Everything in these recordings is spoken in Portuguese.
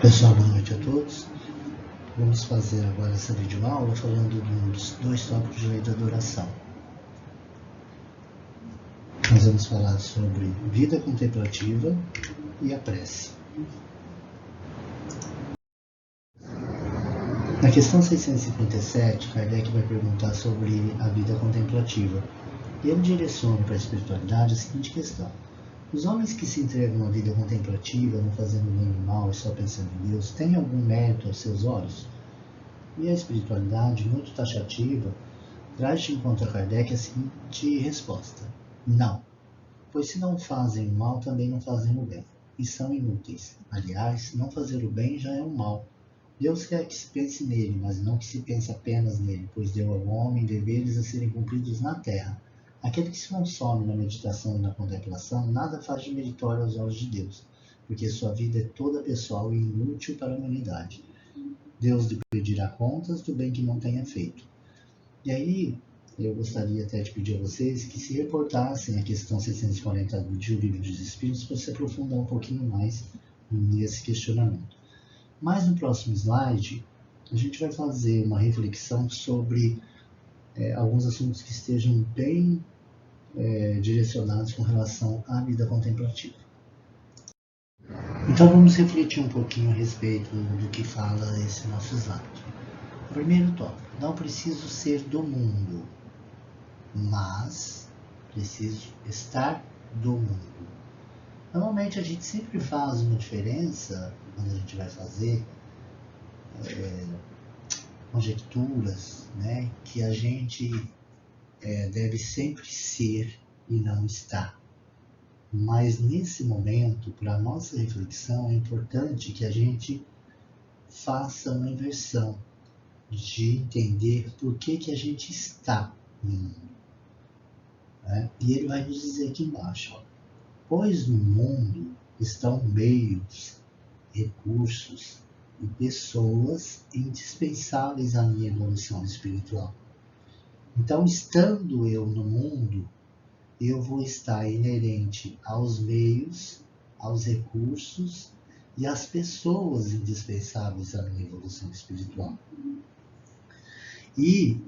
Pessoal, boa noite a todos. Vamos fazer agora essa videoaula falando dos dois tópicos de lei da adoração. Nós vamos falar sobre vida contemplativa e a prece. Na questão 657, Kardec vai perguntar sobre a vida contemplativa. E ele direciona para a espiritualidade a seguinte questão: os homens que se entregam à vida contemplativa, não fazendo nenhum mal e só pensando em Deus, têm algum mérito aos seus olhos? E a espiritualidade, muito taxativa, traz de encontro a Kardec a seguinte resposta: não, pois se não fazem o mal, também não fazem o bem, e são inúteis. Aliás, não fazer o bem já é um mal. Deus quer que se pense nele, mas não que se pense apenas nele, pois deu ao homem deveres a serem cumpridos na terra. Aquele que se consome na meditação e na contemplação nada faz de meritório aos olhos de Deus, porque sua vida é toda pessoal e inútil para a humanidade. Deus lhe pedirá contas do bem que não tenha feito. E aí, eu gostaria até de pedir a vocês que se reportassem à questão 640 do Livro dos Espíritos para se aprofundar um pouquinho mais nesse questionamento. Mas no próximo slide, a gente vai fazer uma reflexão sobre alguns assuntos que estejam bem direcionados com relação à vida contemplativa. Então vamos refletir um pouquinho a respeito do que fala esse nosso slide. Primeiro tópico: não preciso ser do mundo, mas preciso estar do mundo. Normalmente a gente sempre faz uma diferença quando a gente vai fazer conjecturas, né, que a gente deve sempre ser e não estar. Mas nesse momento, para a nossa reflexão, é importante que a gente faça uma inversão de entender por que a gente está no mundo. Né? E ele vai nos dizer aqui embaixo: pois no mundo estão meios, recursos e pessoas indispensáveis à minha evolução espiritual. Então, estando eu no mundo, eu vou estar inerente aos meios, aos recursos e às pessoas indispensáveis à minha evolução espiritual. E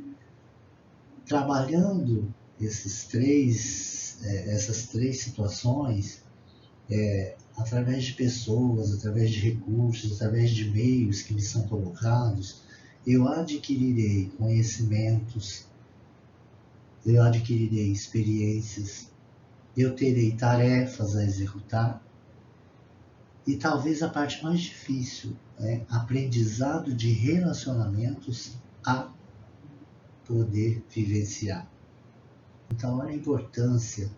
trabalhando essas três situações, através de pessoas, através de recursos, através de meios que me são colocados, eu adquirirei conhecimentos, eu adquirirei experiências, eu terei tarefas a executar e talvez a parte mais difícil é aprendizado de relacionamentos a poder vivenciar. Então, olha a importância,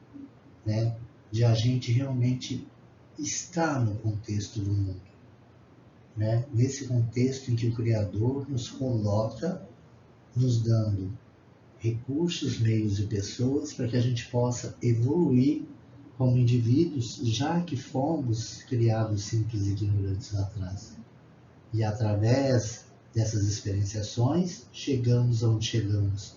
né, de a gente realmente estar no contexto do mundo, né, nesse contexto em que o Criador nos coloca, nos dando recursos, meios e pessoas para que a gente possa evoluir como indivíduos, já que fomos criados simples e ignorantes lá atrás. E através dessas experienciações, chegamos onde chegamos.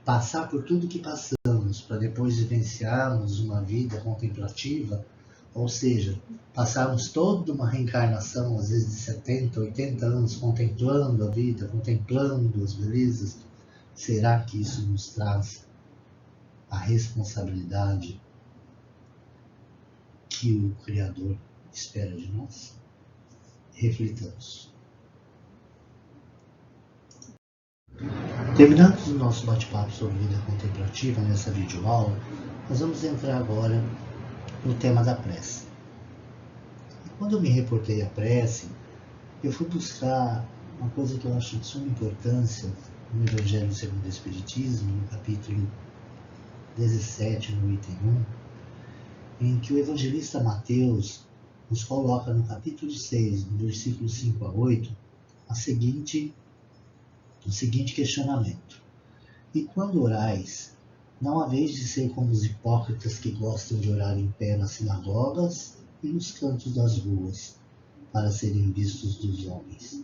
Passar por tudo que passamos para depois vivenciarmos uma vida contemplativa, ou seja, passarmos toda uma reencarnação, às vezes de 70, 80 anos, contemplando a vida, contemplando as belezas. Será que isso nos traz a responsabilidade que o Criador espera de nós? Reflitamos. Terminando o nosso bate-papo sobre vida contemplativa nessa videoaula, nós vamos entrar agora no tema da prece. E quando eu me reportei à prece, eu fui buscar uma coisa que eu acho de suma importância no Evangelho segundo o Espiritismo, no capítulo 17, no item 1, em que o evangelista Mateus nos coloca no capítulo 6, no versículo 5 a 8, o seguinte questionamento: e quando orais, não haveis de ser como os hipócritas que gostam de orar em pé nas sinagogas e nos cantos das ruas, para serem vistos dos homens.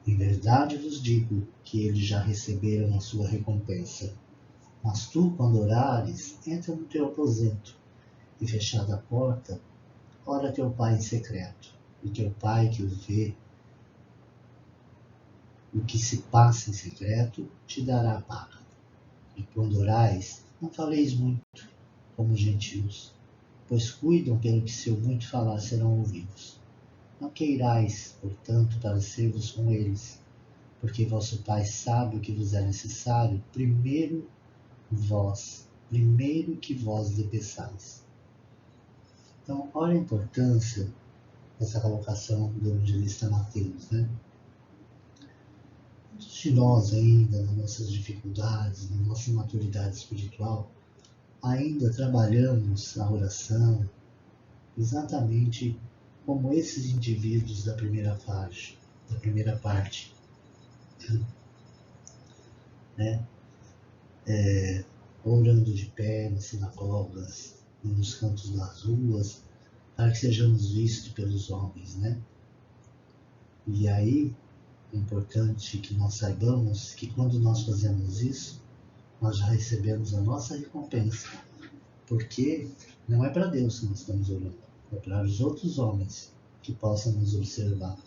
Em verdade vos digo que eles já receberam a sua recompensa. Mas tu, quando orares, entra no teu aposento, e fechada a porta, ora teu Pai em secreto. o teu Pai que o vê, o que se passa em secreto, te dará a paga. E quando orais, não faleis muito, como os gentios, pois cuidam pelo que seu muito falar serão ouvidos. Não queirais, portanto, parecer-vos com eles, porque vosso Pai sabe o que vos é necessário, primeiro que vós lhe peçais. Então, olha a importância dessa colocação do evangelista Mateus, né? Muitos de nós ainda, nas nossas dificuldades, na nossa maturidade espiritual, ainda trabalhamos a oração exatamente como esses indivíduos da primeira parte, né? Orando de pé nas sinagogas, nos cantos das ruas, para que sejamos vistos pelos homens, né? E aí é importante que nós saibamos que quando nós fazemos isso, nós já recebemos a nossa recompensa, porque não é para Deus que nós estamos orando, é para os outros homens que possam nos observar.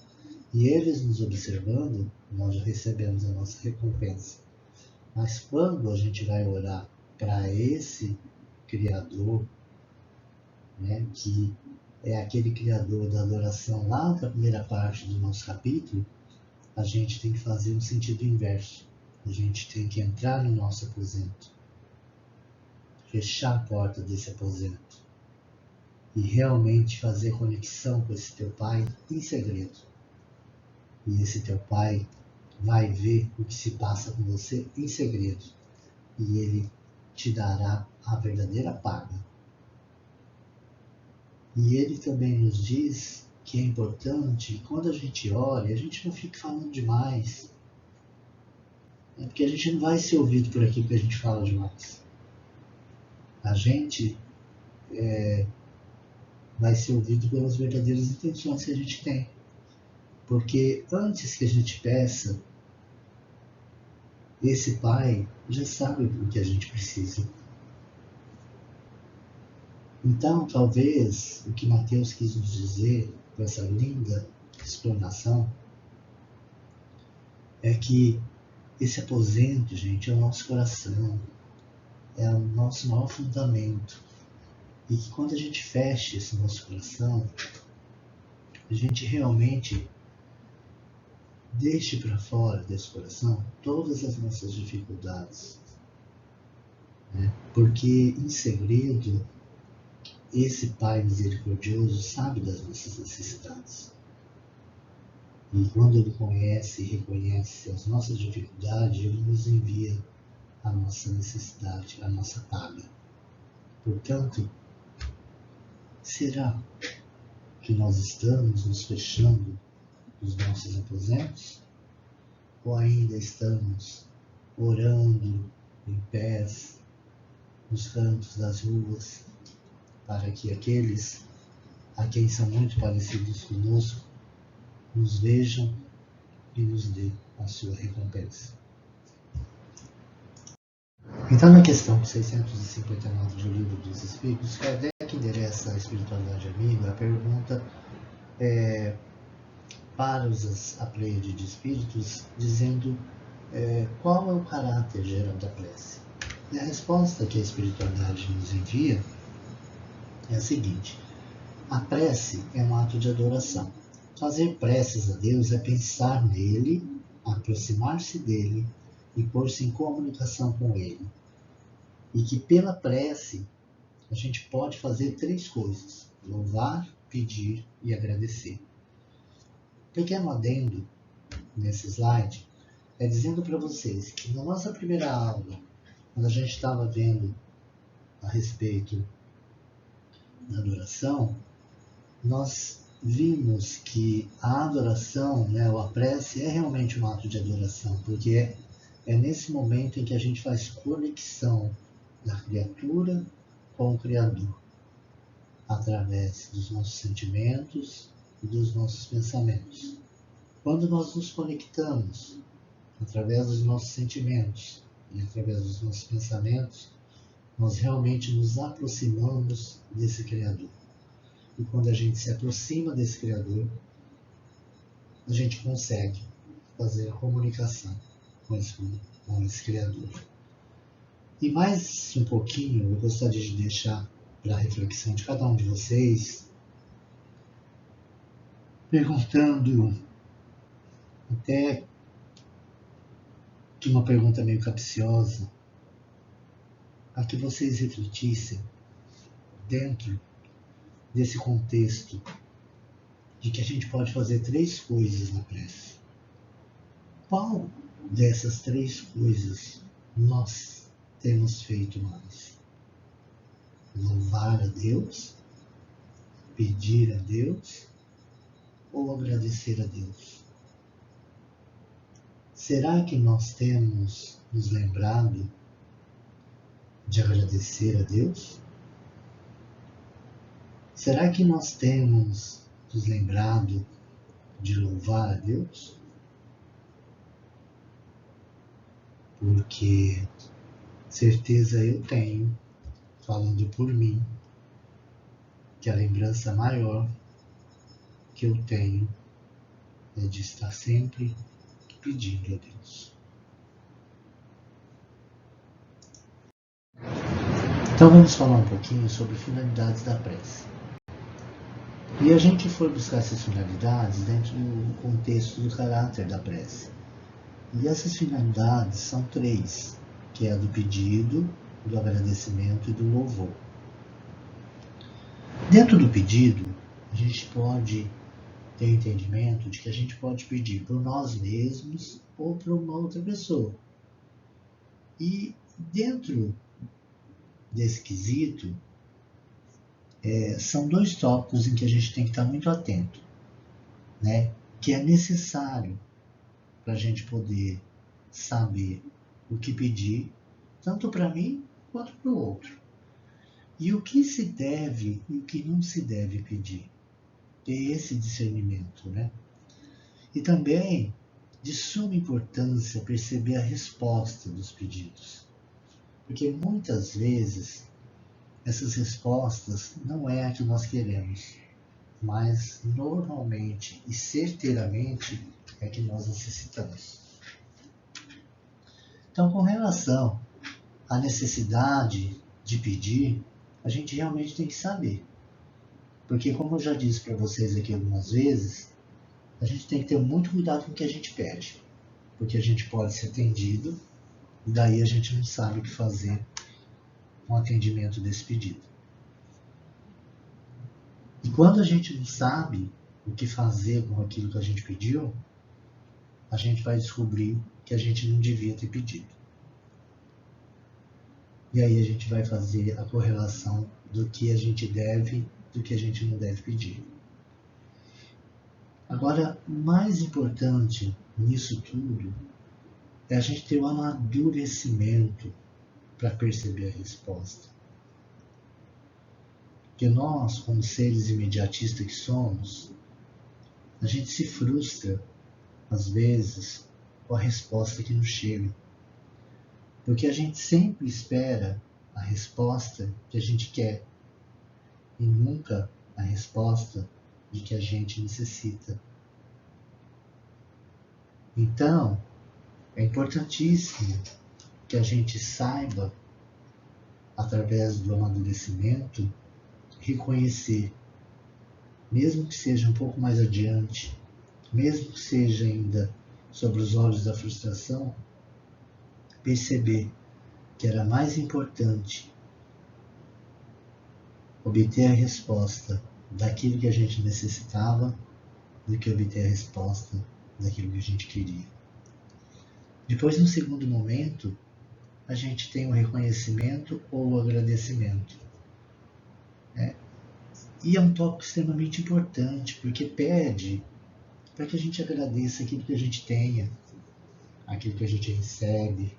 E eles nos observando, nós já recebemos a nossa recompensa. Mas quando a gente vai orar para esse Criador, né, que é aquele Criador da adoração lá da primeira parte do nosso capítulo, a gente tem que fazer um sentido inverso. A gente tem que entrar no nosso aposento, fechar a porta desse aposento e realmente fazer conexão com esse teu Pai em segredo. E esse teu Pai vai ver o que se passa com você em segredo e ele te dará a verdadeira paga. E ele também nos diz que é importante, quando a gente ora, a gente não fica falando demais. Porque a gente não vai ser ouvido por aquilo que a gente fala demais. A gente vai ser ouvido pelas verdadeiras intenções que a gente tem. Porque antes que a gente peça, esse Pai já sabe o que a gente precisa. Então, talvez, o que Mateus quis nos dizer com essa linda explanação é que esse aposento, gente, é o nosso coração, é o nosso maior fundamento. E que quando a gente fecha esse nosso coração, a gente realmente deixe para fora desse coração todas as nossas dificuldades. Né? Porque, em segredo, esse Pai misericordioso sabe das nossas necessidades. E quando Ele conhece e reconhece as nossas dificuldades, Ele nos envia a nossa necessidade, a nossa paga. Portanto, será que nós estamos nos fechando nos nossos aposentos? Ou ainda estamos orando em pés, nos cantos das ruas, para que aqueles a quem são muito parecidos conosco nos vejam e nos dê a sua recompensa? Então, na questão 659 do Livro dos Espíritos, Kardec endereça à espiritualidade amiga a pergunta para a pleiade de espíritos, dizendo qual é o caráter geral da prece. E a resposta que a espiritualidade nos envia é a seguinte: a prece é um ato de adoração. Fazer preces a Deus é pensar nele, aproximar-se dele e pôr-se em comunicação com ele. E que pela prece a gente pode fazer 3 coisas: louvar, pedir e agradecer. Pequeno adendo nesse slide é dizendo para vocês que na nossa primeira aula, quando a gente estava vendo a respeito da adoração, nós vimos que a adoração, né, ou a prece, é realmente um ato de adoração, porque é nesse momento em que a gente faz conexão da criatura com o Criador, através dos nossos sentimentos e dos nossos pensamentos. Quando nós nos conectamos através dos nossos sentimentos e através dos nossos pensamentos, nós realmente nos aproximamos desse Criador. E quando a gente se aproxima desse Criador, a gente consegue fazer a comunicação com esse Criador. E mais um pouquinho eu gostaria de deixar para a reflexão de cada um de vocês, perguntando até que uma pergunta meio capciosa, a que vocês refletissem dentro desse contexto de que a gente pode fazer 3 coisas na prece. Qual dessas 3 coisas nós temos feito mais? Louvar a Deus, pedir a Deus ou agradecer a Deus? Será que nós temos nos lembrado de agradecer a Deus? Será que nós temos nos lembrado de louvar a Deus? Porque certeza eu tenho, falando por mim, que a lembrança maior que eu tenho é de estar sempre pedindo a Deus. Então vamos falar um pouquinho sobre finalidades da prece. E a gente foi buscar essas finalidades dentro do contexto do caráter da prece. E essas finalidades são 3, que é a do pedido, do agradecimento e do louvor. Dentro do pedido, a gente pode ter o entendimento de que a gente pode pedir por nós mesmos ou para uma outra pessoa. E dentro desse quesito, são 2 tópicos em que a gente tem que estar muito atento, né? Que é necessário para a gente poder saber o que pedir, tanto para mim quanto para o outro. E o que se deve e o que não se deve pedir. Ter esse discernimento, né? E também, de suma importância, perceber a resposta dos pedidos. Porque muitas vezes essas respostas não é a que nós queremos, mas normalmente e certeiramente é a que nós necessitamos. Então, com relação à necessidade de pedir, a gente realmente tem que saber. Porque, como eu já disse para vocês aqui algumas vezes, a gente tem que ter muito cuidado com o que a gente pede. Porque a gente pode ser atendido e daí a gente não sabe o que fazer com o atendimento desse pedido. E quando a gente não sabe o que fazer com aquilo que a gente pediu, a gente vai descobrir que a gente não devia ter pedido. E aí a gente vai fazer a correlação do que a gente deve, do que a gente não deve pedir. Agora, o mais importante nisso tudo é a gente ter um amadurecimento para perceber a resposta. Porque nós, como seres imediatistas que somos, a gente se frustra, às vezes, com a resposta que nos chega. Porque a gente sempre espera a resposta que a gente quer e nunca a resposta de que a gente necessita. Então, é importantíssimo que a gente saiba, através do amadurecimento, reconhecer, mesmo que seja um pouco mais adiante, mesmo que seja ainda sobre os olhos da frustração, perceber que era mais importante obter a resposta daquilo que a gente necessitava do que obter a resposta daquilo que a gente queria. Depois, no segundo momento, a gente tem o reconhecimento ou o agradecimento. E é um tópico extremamente importante, porque pede para que a gente agradeça aquilo que a gente tenha, aquilo que a gente recebe,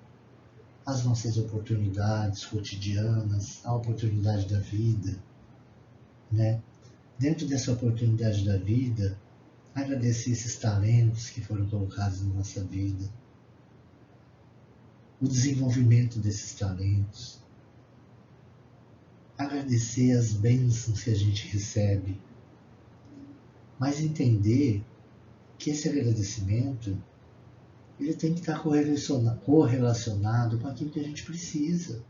as nossas oportunidades cotidianas, a oportunidade da vida, né? Dentro dessa oportunidade da vida, agradecer esses talentos que foram colocados na nossa vida, o desenvolvimento desses talentos, agradecer as bênçãos que a gente recebe, mas entender que esse agradecimento ele tem que estar correlacionado com aquilo que a gente precisa.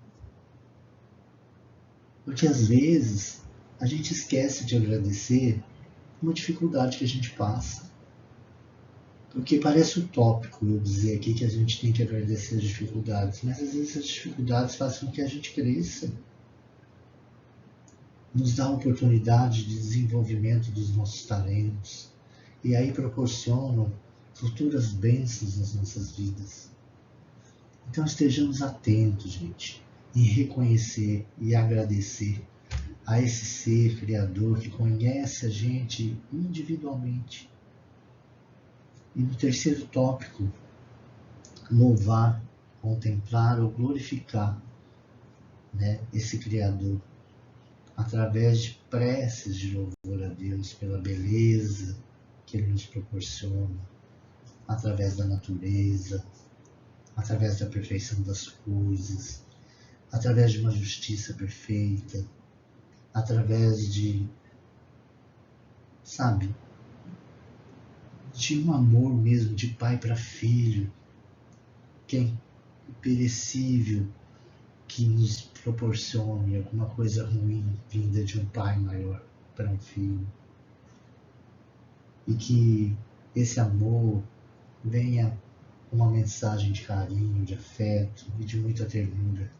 Porque às vezes a gente esquece de agradecer uma dificuldade que a gente passa. Porque parece utópico eu dizer aqui que a gente tem que agradecer as dificuldades, mas às vezes as dificuldades fazem com que a gente cresça. Nos dá a oportunidade de desenvolvimento dos nossos talentos e aí proporcionam futuras bênçãos nas nossas vidas. Então estejamos atentos, gente, em reconhecer e agradecer a esse ser criador que conhece a gente individualmente. E no terceiro tópico, louvar, contemplar ou glorificar, né, esse criador através de preces de louvor a Deus pela beleza que Ele nos proporciona, através da natureza, através da perfeição das coisas, através de uma justiça perfeita, através de, sabe, de um amor mesmo de pai para filho, que é imperecível, que nos proporcione alguma coisa ruim vinda de um pai maior para um filho. E que esse amor venha uma mensagem de carinho, de afeto e de muita ternura.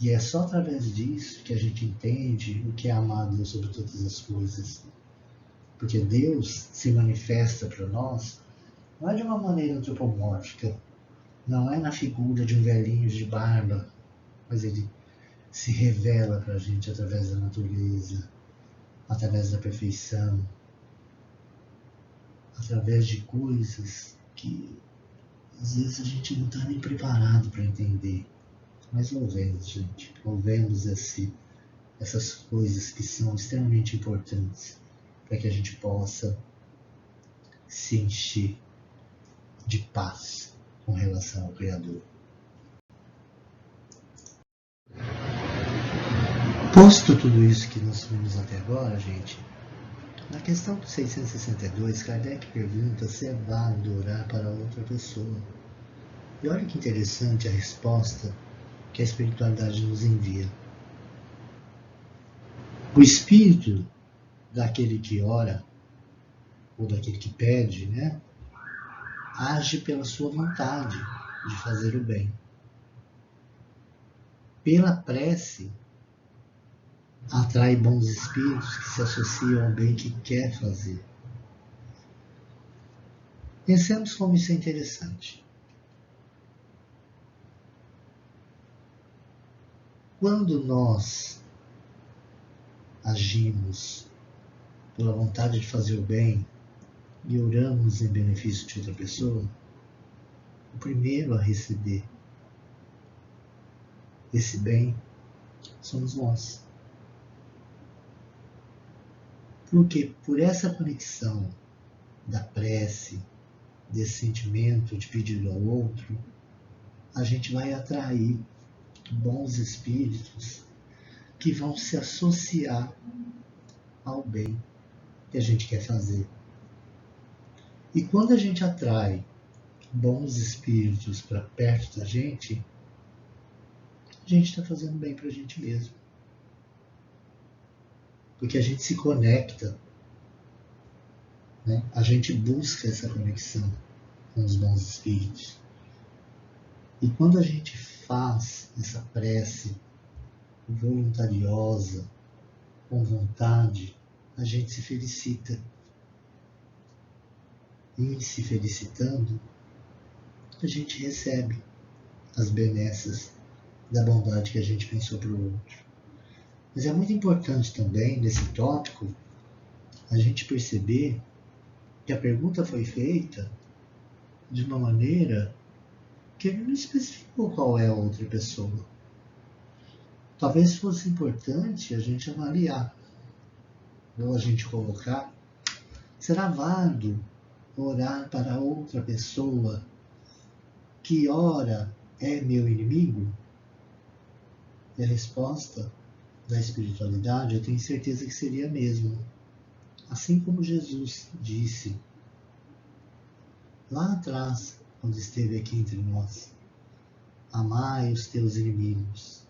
E é só através disso que a gente entende o que é amar a Deus sobre todas as coisas. Porque Deus se manifesta para nós não é de uma maneira antropomórfica, não é na figura de um velhinho de barba, mas Ele se revela para a gente através da natureza, através da perfeição, através de coisas que às vezes a gente não está nem preparado para entender. Mas louvemos, gente, louvemos essas coisas que são extremamente importantes para que a gente possa se encher de paz com relação ao Criador. Posto tudo isso que nós vimos até agora, gente, na questão 662, Kardec pergunta se é válido orar para outra pessoa. E olha que interessante a resposta que a espiritualidade nos envia. O espírito daquele que ora, ou daquele que pede, né, age pela sua vontade de fazer o bem. Pela prece, atrai bons espíritos que se associam ao bem que quer fazer. Pensemos como isso é interessante. Quando nós agimos pela vontade de fazer o bem e oramos em benefício de outra pessoa, o primeiro a receber esse bem somos nós. Porque por essa conexão da prece, desse sentimento de pedir ao outro, a gente vai atrair bons espíritos que vão se associar ao bem que a gente quer fazer. E quando a gente atrai bons espíritos para perto da gente, a gente está fazendo bem para a gente mesmo. Porque a gente se conecta, né? A gente busca essa conexão com os bons espíritos. E quando a gente faz essa prece voluntariosa, com vontade, a gente se felicita. E se felicitando, a gente recebe as benesses da bondade que a gente pensou para o outro. Mas é muito importante também, nesse tópico, a gente perceber que a pergunta foi feita de uma maneira que ele não especificou qual é a outra pessoa. Talvez fosse importante a gente avaliar, ou a gente colocar, será válido orar para outra pessoa que ora é meu inimigo? E a resposta da espiritualidade eu tenho certeza que seria a mesma. Assim como Jesus disse lá atrás, quando esteve aqui entre nós. Amai os teus inimigos.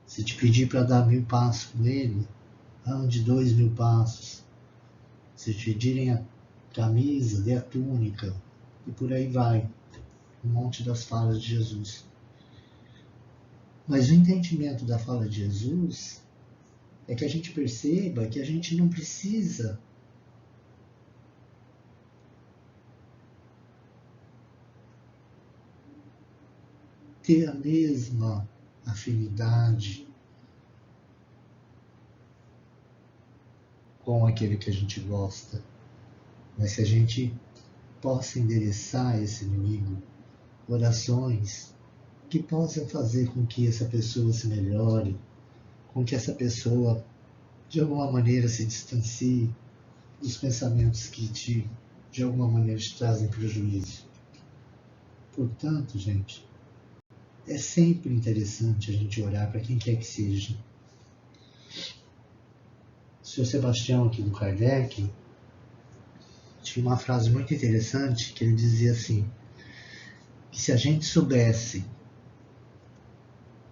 Se te pedir para dar 1000 passos com ele, ande 2000 passos. Se te pedirem a camisa, dê a túnica. E por aí vai. Um monte das falas de Jesus. Mas o entendimento da fala de Jesus é que a gente perceba que a gente não precisa ter a mesma afinidade com aquele que a gente gosta, mas que a gente possa endereçar esse inimigo orações que possam fazer com que essa pessoa se melhore, com que essa pessoa de alguma maneira se distancie dos pensamentos que de alguma maneira te trazem prejuízo. Portanto, gente, é sempre interessante a gente orar para quem quer que seja. O Sr. Sebastião aqui do Kardec tinha uma frase muito interessante que ele dizia assim, que se a gente soubesse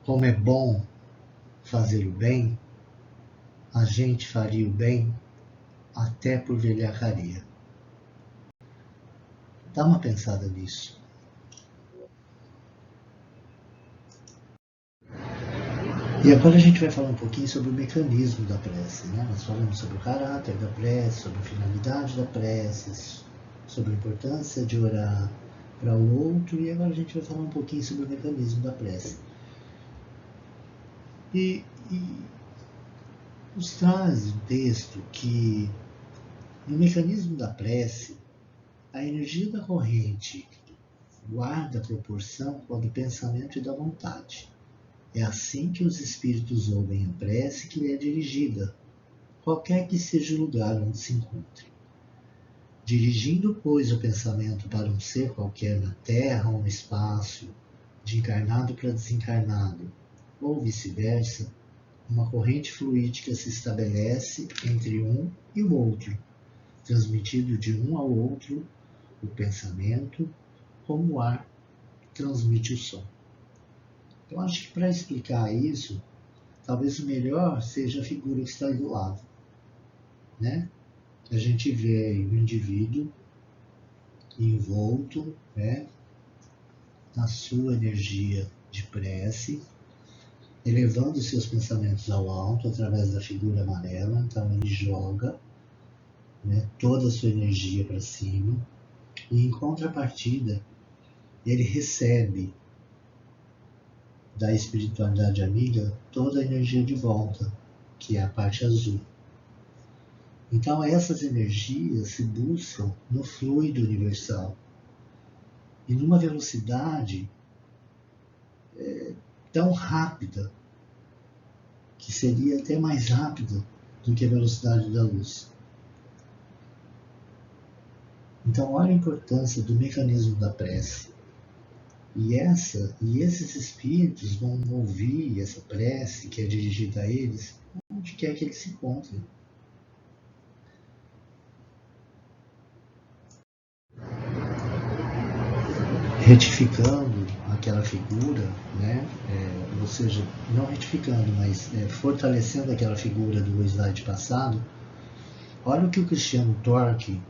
como é bom fazer o bem, a gente faria o bem até por velhacaria. Dá uma pensada nisso. E agora a gente vai falar um pouquinho sobre o mecanismo da prece, né? Nós falamos sobre o caráter da prece, sobre a finalidade da prece, sobre a importância de orar para o outro, e agora a gente vai falar um pouquinho sobre o mecanismo da prece. E nos traz um texto que, no mecanismo da prece, a energia da corrente guarda a proporção com a do pensamento e da vontade. É assim que os espíritos ouvem a prece que lhe é dirigida, qualquer que seja o lugar onde se encontre. Dirigindo, pois, o pensamento para um ser qualquer na terra ou no espaço, de encarnado para desencarnado, ou vice-versa, uma corrente fluídica se estabelece entre um e o outro, transmitido de um ao outro o pensamento, como o ar transmite o som. Eu acho que para explicar isso, talvez o melhor seja a figura que está aí do lado, né? A gente vê o indivíduo envolto, né, na sua energia de prece, elevando seus pensamentos ao alto através da figura amarela. Então ele joga, né, toda a sua energia para cima, e em contrapartida ele recebe da espiritualidade amiga toda a energia de volta, que é a parte azul. Então essas energias se buscam no fluido universal e numa velocidade tão rápida que seria até mais rápida do que a velocidade da luz. Então olha a importância do mecanismo da prece. E esses espíritos vão ouvir essa prece que é dirigida a eles onde quer que eles se encontrem. Retificando aquela figura, né? Ou seja, não retificando, mas fortalecendo aquela figura do slide passado. Olha o que o Cristiano Torque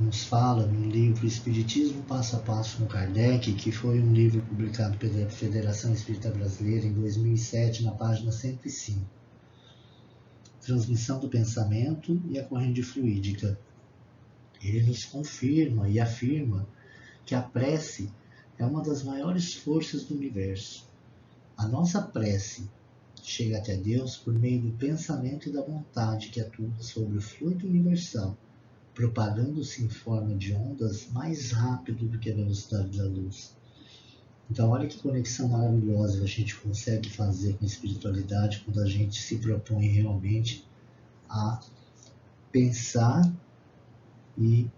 nos fala no livro Espiritismo Passo a Passo com Kardec, que foi um livro publicado pela Federação Espírita Brasileira em 2007, na página 105. Transmissão do pensamento e a corrente fluídica. Ele nos confirma e afirma que a prece é uma das maiores forças do universo. A nossa prece chega até Deus por meio do pensamento e da vontade que atua sobre o fluido universal, propagando-se em forma de ondas mais rápido do que a velocidade da luz. Então olha que conexão maravilhosa a gente consegue fazer com a espiritualidade quando a gente se propõe realmente a pensar e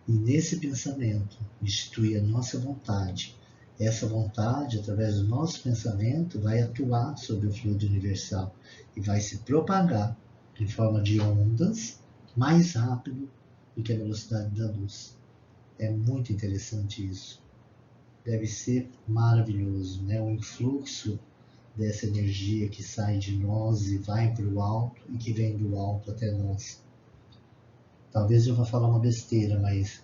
nesse pensamento instituir a nossa vontade. Essa vontade, através do nosso pensamento, vai atuar sobre o fluido universal e vai se propagar em forma de ondas mais rápido do que a velocidade da luz. É muito interessante isso. Deve ser maravilhoso, né? O influxo dessa energia que sai de nós e vai para o alto e que vem do alto até nós. Talvez eu vá falar uma besteira, mas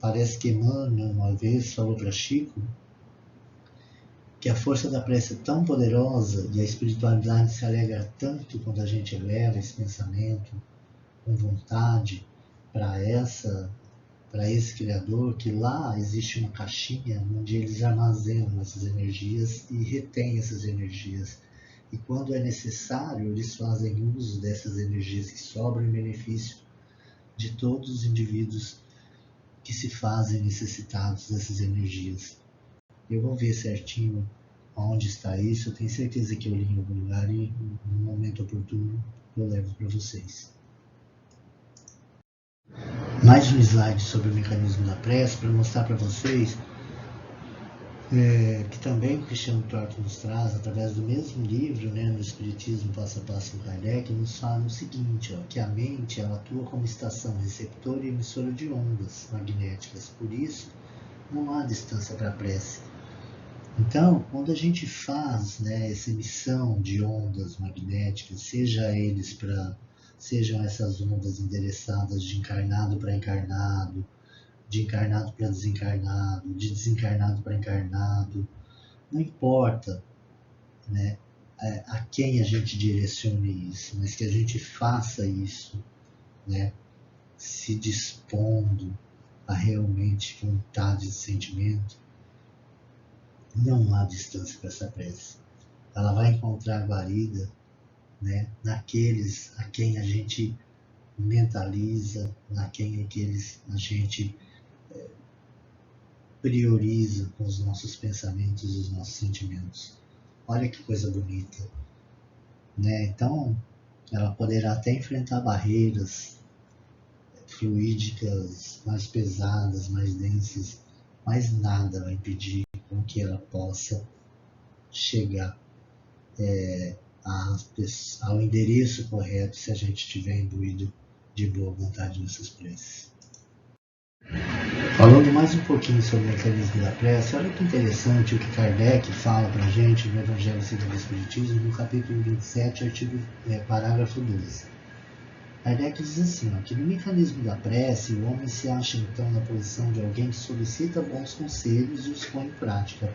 parece que Emmanuel uma vez falou para Chico que a força da prece é tão poderosa e a espiritualidade se alegra tanto quando a gente eleva esse pensamento com vontade para esse Criador, que lá existe uma caixinha onde eles armazenam essas energias e retêm essas energias. E quando é necessário, eles fazem uso dessas energias que sobram em benefício de todos os indivíduos que se fazem necessitados dessas energias. Eu vou ver certinho onde está isso, eu tenho certeza que eu li em algum lugar e no momento oportuno eu levo para vocês. Mais um slide sobre o mecanismo da prece para mostrar para vocês que também o Cristiano Torque nos traz, através do mesmo livro, né, no Espiritismo Passo a Passo com Kardec, nos fala o seguinte, que a mente ela atua como estação receptora e emissora de ondas magnéticas, por isso não há distância para a prece. Então, quando a gente faz, né, essa emissão de ondas magnéticas, sejam essas ondas endereçadas de encarnado para encarnado, de encarnado para desencarnado, de desencarnado para encarnado, não importa, né, a quem a gente direcione isso, mas que a gente faça isso, né, se dispondo a realmente vontade e sentimento, não há distância para essa prece. Ela vai encontrar guarida, né, naqueles a quem a gente mentaliza, naqueles a gente prioriza com os nossos pensamentos e os nossos sentimentos. Olha que coisa bonita, né? Então, ela poderá até enfrentar barreiras fluídicas mais pesadas, mais densas, mas nada vai impedir com que ela possa chegar ao endereço correto se a gente estiver imbuído de boa vontade nessas preces. Falando mais um pouquinho sobre o mecanismo da prece, olha que interessante o que Kardec fala para a gente no Evangelho segundo o Espiritismo, no capítulo 27, parágrafo 12. Kardec diz assim, que no mecanismo da prece, o homem se acha então na posição de alguém que solicita bons conselhos e os põe em prática,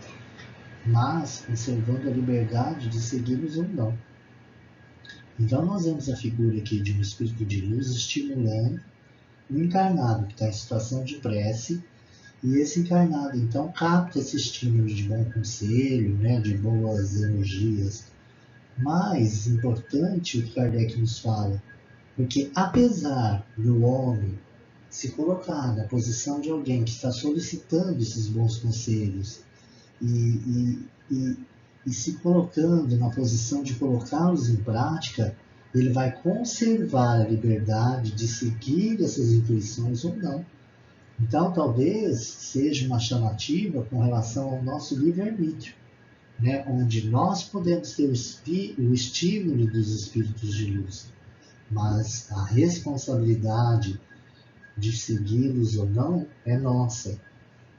mas conservando a liberdade de segui-los ou não. Então nós vemos a figura aqui de um espírito de luz estimulando o encarnado que está em situação de prece, e esse encarnado então capta esse estímulo de bom conselho, né, de boas energias. Mais importante o que Kardec nos fala, porque apesar do homem se colocar na posição de alguém que está solicitando esses bons conselhos e se colocando na posição de colocá-los em prática, ele vai conservar a liberdade de seguir essas intuições ou não. Então, talvez seja uma chamativa com relação ao nosso livre-arbítrio, né? Onde nós podemos ter o estímulo dos espíritos de luz, mas a responsabilidade de segui-los ou não é nossa.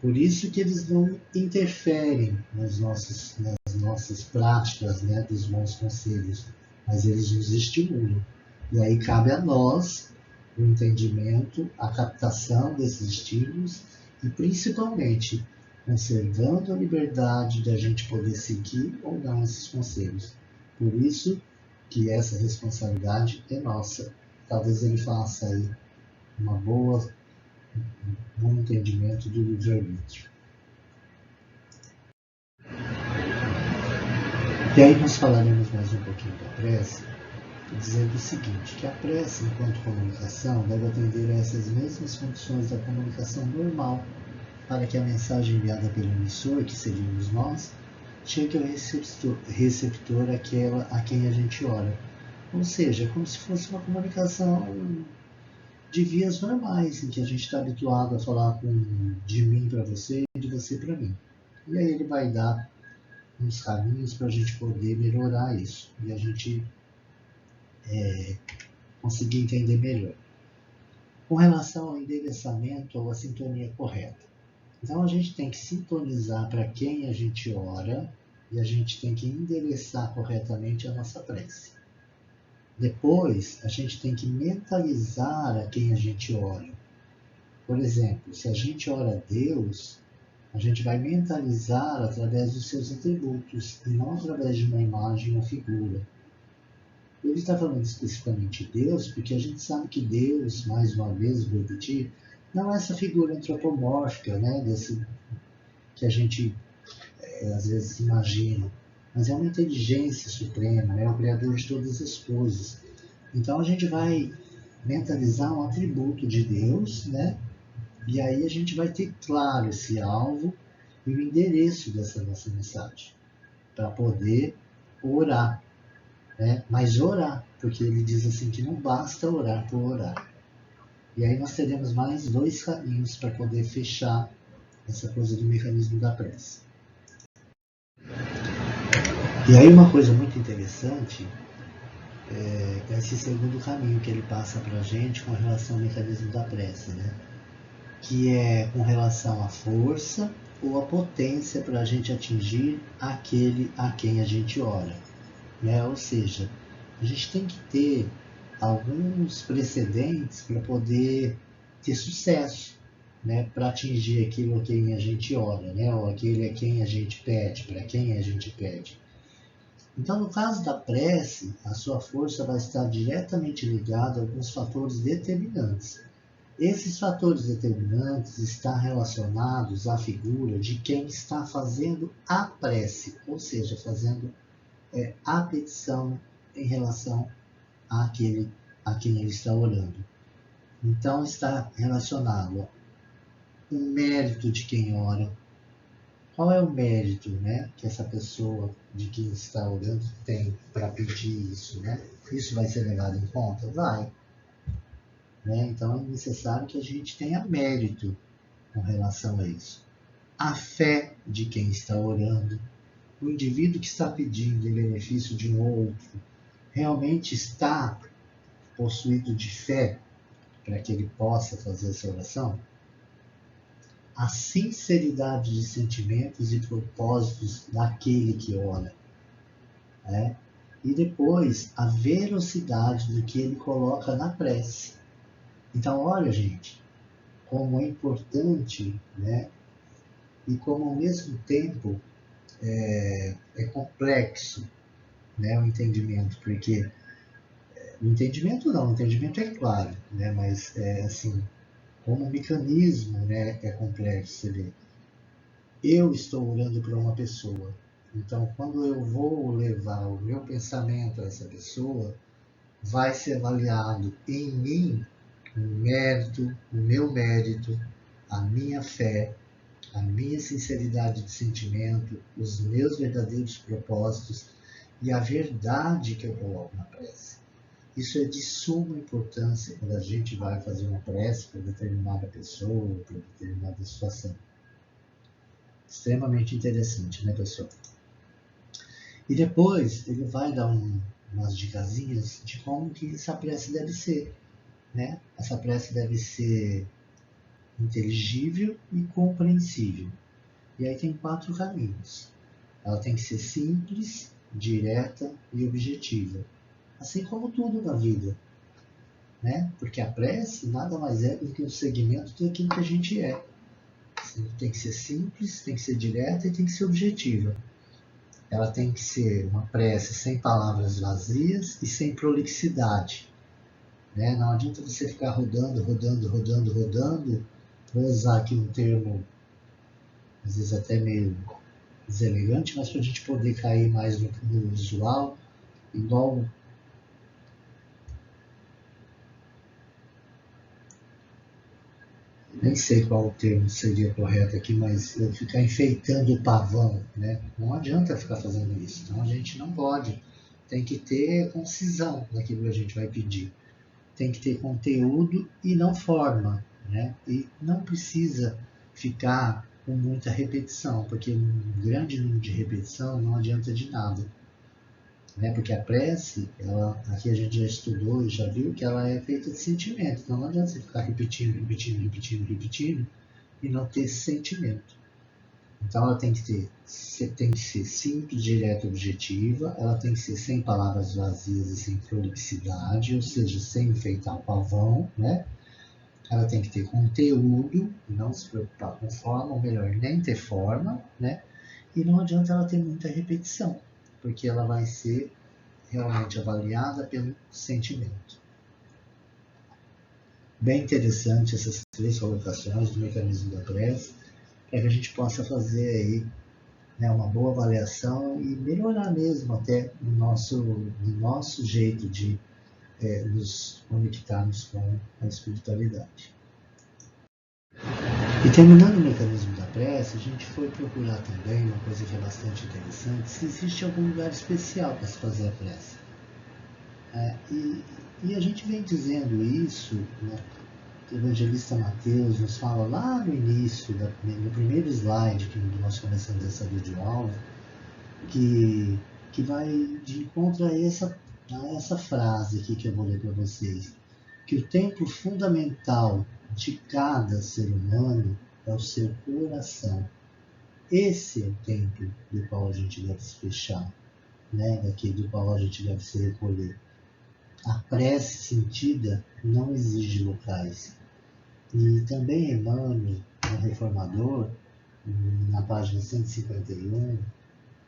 Por isso que eles não interferem nas nossas práticas, né, dos bons conselhos, mas eles nos estimulam. E aí cabe a nós o entendimento, a captação desses estímulos e principalmente conservando a liberdade de a gente poder seguir ou não esses conselhos. Por isso que essa responsabilidade é nossa. Talvez ele faça aí um bom entendimento do livre-arbítrio. E aí nós falaremos mais um pouquinho da prece, dizendo o seguinte, que a prece, enquanto comunicação, deve atender a essas mesmas condições da comunicação normal, para que a mensagem enviada pelo emissor, que seríamos nós, chegue ao receptor a quem a gente ora. Ou seja, é como se fosse uma comunicação de vias normais, em que a gente está habituado a falar de mim para você e de você para mim. E aí ele vai dar uns caminhos para a gente poder melhorar isso e a gente conseguir entender melhor. com relação ao endereçamento ou à sintonia correta. Então a gente tem que sintonizar para quem a gente ora e a gente tem que endereçar corretamente a nossa prece. Depois, a gente tem que mentalizar a quem a gente ora. Por exemplo, se a gente ora a Deus, a gente vai mentalizar através dos seus atributos e não através de uma imagem ou figura. Ele está falando especificamente de Deus, porque a gente sabe que Deus, mais uma vez, vou repetir, não é essa figura antropomórfica, né, que a gente às vezes imagina, mas é uma inteligência suprema, é o Criador de todas as coisas. Então a gente vai mentalizar um atributo de Deus, né? E aí a gente vai ter claro esse alvo e o endereço dessa nossa mensagem, para poder orar, né? Mas orar, porque ele diz assim que não basta orar por orar. E aí nós teremos mais 2 caminhos para poder fechar essa coisa do mecanismo da prece. E aí uma coisa muito interessante é esse segundo caminho que ele passa para a gente com relação ao mecanismo da prece, né? Que é com relação à força ou à potência para a gente atingir aquele a quem a gente ora, né? Ou seja, a gente tem que ter alguns precedentes para poder ter sucesso, né? Para atingir aquilo a quem a gente ora, né? Ou aquele a quem a gente pede, para quem a gente pede. Então, no caso da prece, a sua força vai estar diretamente ligada a alguns fatores determinantes. Esses fatores determinantes estão relacionados à figura de quem está fazendo a prece, ou seja, fazendo a petição em relação àquele a quem ele está orando. Então, está relacionado ao mérito de quem ora. Qual é o mérito, né, que essa pessoa de quem está orando tem para pedir isso, né? Isso vai ser levado em conta? Vai. Né? Então é necessário que a gente tenha mérito com relação a isso. A fé de quem está orando, o indivíduo que está pedindo em benefício de um outro, realmente está possuído de fé para que ele possa fazer essa oração? A sinceridade de sentimentos e propósitos daquele que ora, né? E depois a velocidade do que ele coloca na prece. Então, olha, gente, como é importante, né? E como ao mesmo tempo é complexo, né, o entendimento, porque o entendimento é claro, né, mas assim, como mecanismo, né, é complexo. Você vê, eu estou orando para uma pessoa, então quando eu vou levar o meu pensamento a essa pessoa, vai ser avaliado em mim o meu mérito, a minha fé, a minha sinceridade de sentimento, os meus verdadeiros propósitos e a verdade que eu coloco na prece. Isso é de suma importância quando a gente vai fazer uma prece para determinada pessoa, para determinada situação. Extremamente interessante, né, pessoal? E depois ele vai dar umas dicasinhas de como que essa prece deve ser, né? Essa prece deve ser inteligível e compreensível. E aí tem 4 caminhos. Ela tem que ser simples, direta e objetiva. Assim como tudo na vida, né? Porque a prece nada mais é do que um segmento daquilo que a gente é. Tem que ser simples, tem que ser direta e tem que ser objetiva. Ela tem que ser uma prece sem palavras vazias e sem prolixidade, né? Não adianta você ficar rodando. Vou usar aqui um termo, às vezes até meio deselegante, mas para a gente poder cair mais no visual, igual nem sei qual o termo seria correto aqui, mas eu ficar enfeitando o pavão, né? Não adianta ficar fazendo isso. Então a gente não pode. Tem que ter concisão naquilo que a gente vai pedir. Tem que ter conteúdo e não forma, né? E não precisa ficar com muita repetição, porque um grande número de repetição não adianta de nada. né? Porque a prece, aqui a gente já estudou e já viu que ela é feita de sentimento. Então não adianta você ficar repetindo e não ter sentimento. Então ela tem que ser simples, direta, objetiva, ela tem que ser sem palavras vazias e sem prolixidade, ou seja, sem enfeitar o pavão, né? Ela tem que ter conteúdo, não se preocupar com forma, ou melhor, nem ter forma, né? E não adianta ela ter muita repetição, porque ela vai ser realmente avaliada pelo sentimento. Bem interessante essas 3 colocações do mecanismo da prece, para que a gente possa fazer aí, né, uma boa avaliação e melhorar mesmo até no nosso jeito de nos conectarmos com a espiritualidade. E terminando o mecanismo da prece, a gente foi procurar também uma coisa que é bastante interessante, se existe algum lugar especial para se fazer a prece. E a gente vem dizendo isso, né? O evangelista Mateus nos fala lá no início, no primeiro slide que nós começamos essa videoaula, que vai de encontro a essa frase aqui que eu vou ler para vocês, que o templo fundamental de cada ser humano é o seu coração. Esse é o templo do qual a gente deve se fechar, né? Daqui do qual a gente deve se recolher. A prece sentida não exige locais. E também Emmanuel, o Reformador, na página 151,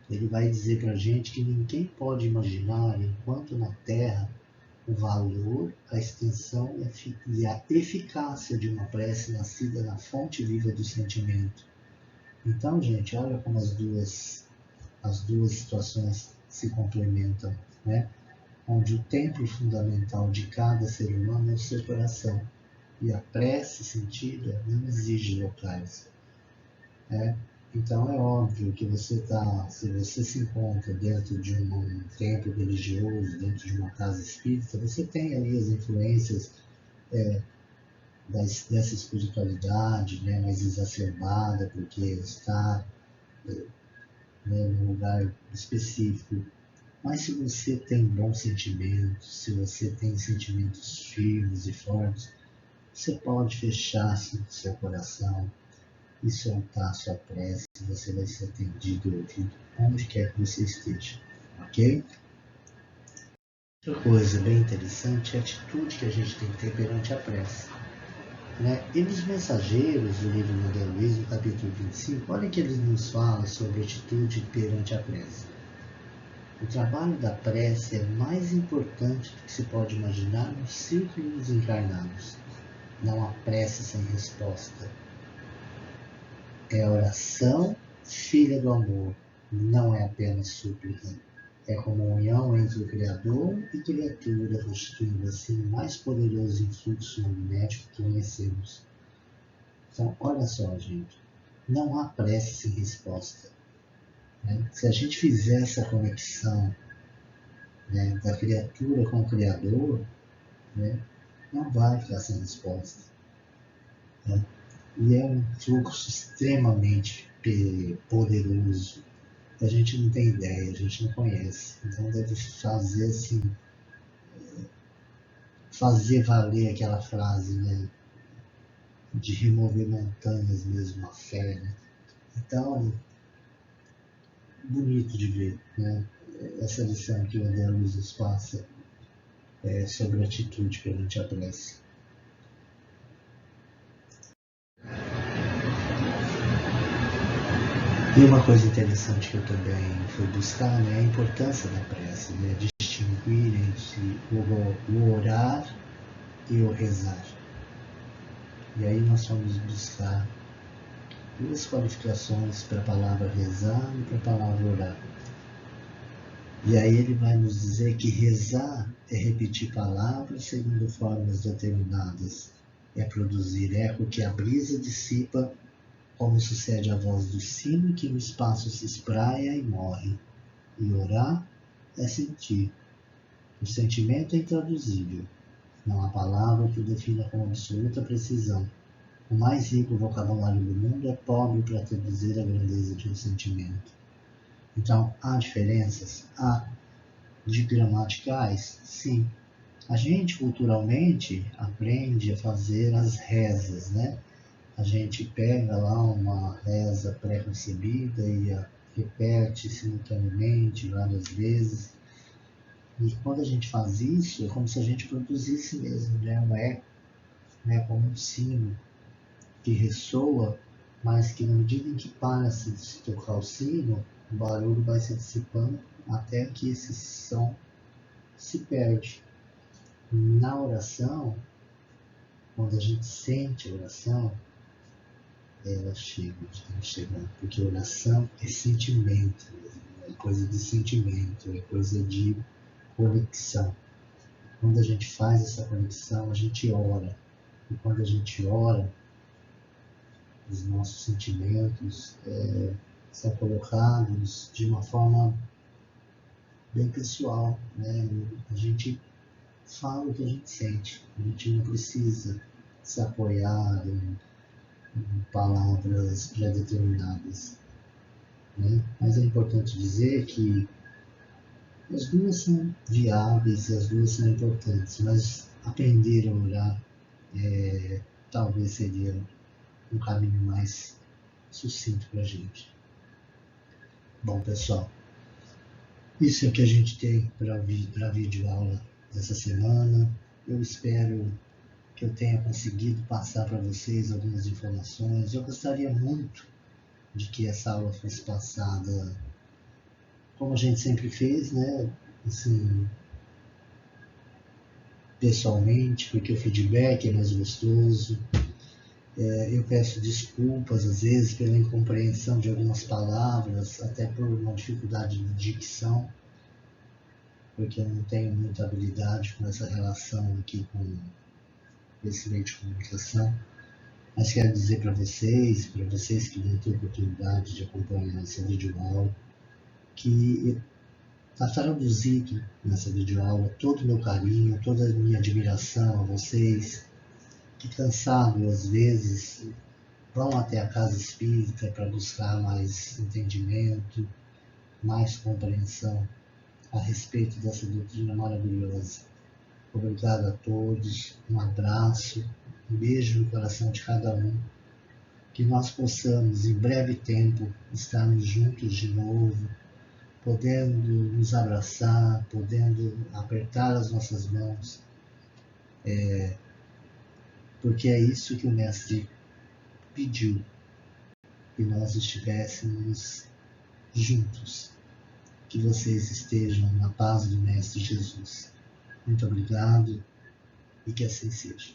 ele vai dizer para a gente que ninguém pode imaginar, enquanto na Terra, o valor, a extensão e a eficácia de uma prece nascida na fonte viva do sentimento. Então, gente, olha como as duas situações se complementam, né? Onde o templo fundamental de cada ser humano é o seu coração. E a prece sentida não exige locais. Né? Então é óbvio que se você se encontra dentro de um templo religioso, dentro de uma casa espírita, você tem ali as influências dessa espiritualidade, né, mais exacerbada, porque está num lugar específico. Mas se você tem bons sentimentos, se você tem sentimentos firmes e fortes, você pode fechar-se no seu coração e soltar sua prece, você vai ser atendido e ouvido onde quer que você esteja, ok? Outra coisa bem interessante é a atitude que a gente tem que ter perante a prece. Né? E nos Mensageiros, do livro do André Luiz, no capítulo 25, olha que ele nos fala sobre atitude perante a prece. O trabalho da prece é mais importante do que se pode imaginar no círculo dos encarnados. Não há prece sem resposta. É oração, filha do amor, não é apenas súplica. É comunhão entre o Criador e criatura, constituindo assim o mais poderoso influxo magnético que conhecemos. Então, olha só, gente, não há prece sem resposta. Né? Se a gente fizer essa conexão, né, da criatura com o Criador, né, não vai ficar sem resposta. Né? E é um fluxo extremamente poderoso. A gente não tem ideia, a gente não conhece. Então deve fazer assim, fazer valer aquela frase, né, de remover montanhas mesmo, a fé, né? Então, bonito de ver, né, essa lição que o André Luiz nos passa sobre a atitude perante a prece. E uma coisa interessante que eu também fui buscar, né, a importância da prece, né, distinguir entre o orar e o rezar. E aí nós vamos buscar 2 qualificações para a palavra rezar e para a palavra orar. E aí ele vai nos dizer que rezar é repetir palavras segundo formas determinadas, é produzir eco que a brisa dissipa, como sucede a voz do sino que no espaço se espraia e morre. E orar é sentir. O sentimento é intraduzível. Não há palavra que o defina com absoluta precisão. O mais rico vocabulário do mundo é pobre para traduzir a grandeza de um sentimento. Então, há diferenças? Há. de gramaticais? Sim. A gente culturalmente aprende a fazer as rezas, né? A gente pega lá uma reza pré-concebida e a repete simultaneamente várias vezes. E quando a gente faz isso, é como se a gente produzisse mesmo, né? Um eco, né? Como um sino que ressoa, mas que na medida em que para-se de tocar o sino, o barulho vai se dissipando até que esse som se perde. Na oração, quando a gente sente a oração, ela chega, está chegando, porque oração é sentimento, é coisa de sentimento, é coisa de conexão. Quando a gente faz essa conexão, a gente ora. E quando a gente ora, os nossos sentimentos são colocados de uma forma bem pessoal, né? A gente fala o que a gente sente, a gente não precisa se apoiar em palavras pré-determinadas, né? Mas é importante dizer que as duas são viáveis e as duas são importantes, mas aprender a orar talvez seria um caminho mais sucinto para a gente. Bom, pessoal, isso é o que a gente tem para a videoaula dessa semana. Eu espero que eu tenha conseguido passar para vocês algumas informações. Eu gostaria muito de que essa aula fosse passada como a gente sempre fez, né? Assim, pessoalmente, porque o feedback é mais gostoso. Eu peço desculpas, às vezes, pela incompreensão de algumas palavras, até por uma dificuldade de dicção, porque eu não tenho muita habilidade com essa relação aqui com esse meio de comunicação. Mas quero dizer para vocês que vão ter oportunidade de acompanhar essa videoaula, que está traduzido nessa videoaula todo o meu carinho, toda a minha admiração a vocês, que cansados às vezes vão até a casa espírita para buscar mais entendimento, mais compreensão a respeito dessa doutrina maravilhosa. Obrigado a todos, um abraço, um beijo no coração de cada um, que nós possamos em breve tempo estarmos juntos de novo, podendo nos abraçar, podendo apertar as nossas mãos, porque é isso que o Mestre pediu, que nós estivéssemos juntos, que vocês estejam na paz do Mestre Jesus. Muito obrigado e que assim seja.